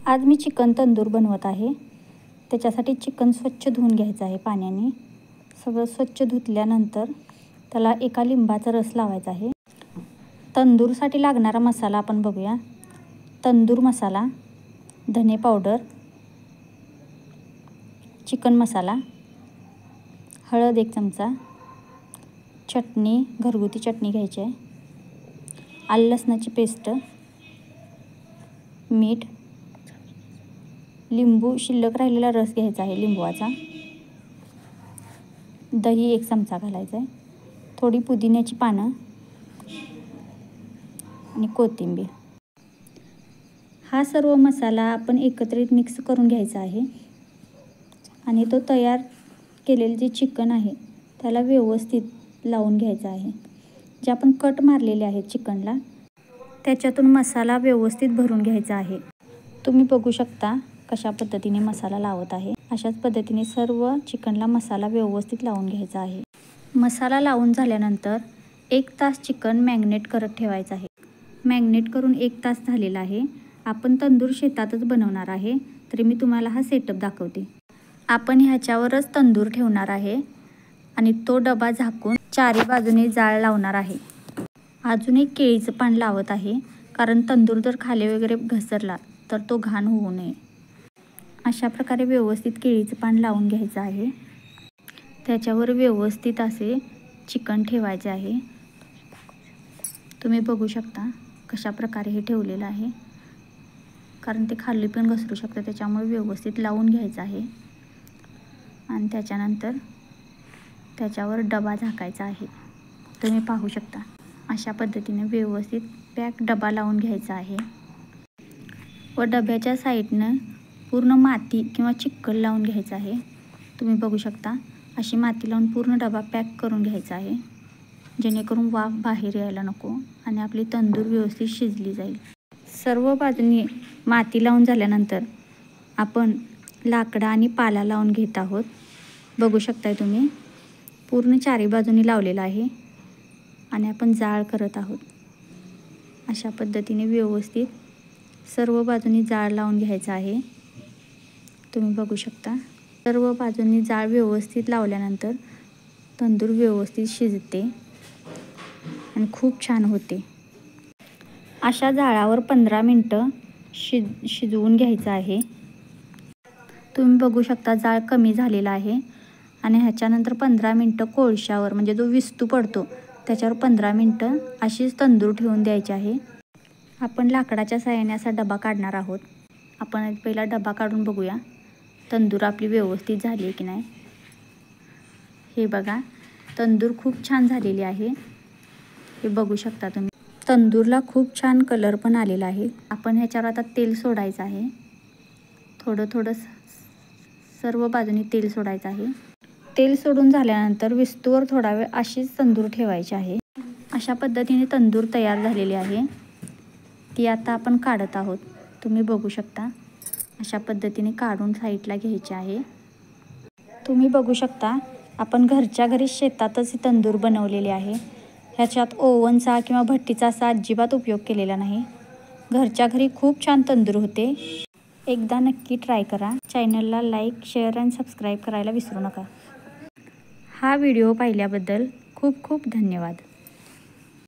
आज मी चिकन तंदूर बनवत आहे। त्याच्यासाठी चिकन स्वच्छ धुवून घ्यायचं आहे पाण्याने। सगळं स्वच्छ धुतल्यानंतर त्याला एका लिंबाचा रस लावायचा आहे। तंदूरसाठी लागणारा मसाला आपण बघूया। तंदूर मसाला, धने पावडर, चिकन मसाला, हळद 1 चमचा, चटणी, घरगुती चटणी घ्यायची आहे, आलं लसणाची पेस्ट, मीठ, लिंबू शिल्लक राहिलेला रस घ्यायचा आहे लिंबूचा, दही 1 चमचा घालायचा आहे, थोडी पुदिन्याची पानं आणि कोथिंबीर। हा सर्व मसाला आपण एकत्रित मिक्स करून घ्यायचा आहे आणि तो तयार केलेले जे चिकन आहे त्याला व्यवस्थित लावून घ्यायचा आहे। जे आपण कट मारलेले आहेत चिकनला त्याच्यातून मसाला व्यवस्थित भरून घ्यायचा आहे। तुम्ही बघू शकता कशा पद्धतीने मसाला लावत आहे। अशाच पद्धतीने सर्व चिकनला मसाला व्यवस्थित लावून घ्यायचा आहे। मसाला लावून झाल्यानंतर 1 तास चिकन मॅग्नेट करत ठेवायचं आहे। मॅग्नेट करून 1 तास झालेला आहे। आपण तंदूर शेतातच बनवणार आहे, तरी मी तुम्हाला हा सेटअप दाखवते। आपण ह्याच्यावरच तंदूर ठेवणार आहे आणि तो डबा झाकून चारी बाजूने जाळ लावणार आहे। अजून एक केळीचं पान लावत आहे, कारण तंदूर जर खाली वगैरे घसरला तर तो घाण होऊ नये। अशा प्रकारे व्यवस्थित केळीचं पान लावून घ्यायचं आहे। त्याच्यावर व्यवस्थित असे चिकन ठेवायचे आहे। तुम्ही बघू शकता कशा प्रकारे हे ठेवलेलं आहे, कारण ते खाली पण घसरू शकतं, त्याच्यामुळे व्यवस्थित लावून घ्यायचं आहे। आणि त्याच्यानंतर त्याच्यावर डबा झाकायचा आहे। तुम्ही पाहू शकता अशा पद्धतीने व्यवस्थित पॅक डबा लावून घ्यायचा आहे व डब्याच्या साईडनं पूर्ण माती किंवा चिखल लावून घ्यायचं आहे। तुम्ही बघू शकता अशी माती लावून पूर्ण डबा पॅक करून घ्यायचा आहे, जेणेकरून वाफ बाहेर यायला नको आणि आपली तंदूर व्यवस्थित शिजली जाईल। सर्व बाजूंनी माती लावून झाल्यानंतर आपण लाकडा आणि पाला लावून घेत आहोत। बघू शकताय तुम्ही पूर्ण चारी बाजूंनी लावलेला आहे आणि आपण जाळ करत आहोत। अशा पद्धतीने व्यवस्थित सर्व बाजूंनी जाळ लावून घ्यायचा आहे। तुम्ही बघू शकता सर्व बाजूंनी जाळ व्यवस्थित लावल्यानंतर तंदूर व्यवस्थित शिजते आणि खूप छान होते। अशा जाळावर 15 मिनिटं शिजवून घ्यायचं आहे। तुम्ही बघू शकता जाळ कमी झालेला आहे आणि ह्याच्यानंतर 15 मिनिटं कोळशावर म्हणजे जो विस्तू पडतो त्याच्यावर 15 मिनिटं अशीच तंदूर ठेवून द्यायची आहे। आपण लाकडाच्या साहाय्याने असा डबा काढणार आहोत। आपण पहिला डबा काढून बघूया तंदूर आपली व्यवस्थित झाली आहे की नाही। हे बघा तंदूर खूप छान झालेली आहे। हे बघू शकता तुम्ही तंदूरला खूप छान कलर पण आलेला आहे। आपण ह्याच्यावर आता तेल सोडायचं आहे। थोडं थोडं सर्व बाजूनी तेल सोडायचं आहे। तेल सोडून झाल्यानंतर विस्तूवर थोडा वेळ अशीच तंदूर ठेवायची आहे। अशा पद्धतीने तंदूर तयार झालेली आहे। ती आता आपण काढत आहोत। तुम्ही बघू शकता अशा पद्धतीने काढून साईडला घ्यायची आहे। तुम्ही बघू शकता आपण घरच्या घरी शेतातच ही तंदूर बनवलेली आहे। ह्याच्यात ओव्हनचा किंवा भट्टीचा असा अजिबात उपयोग केलेला नाही। घरच्या घरी खूप छान तंदूर होते। एकदा नक्की ट्राय करा। चॅनलला लाईक, शेअर आणि सबस्क्राईब करायला विसरू नका। हा व्हिडिओ पाहिल्याबद्दल खूप खूप धन्यवाद।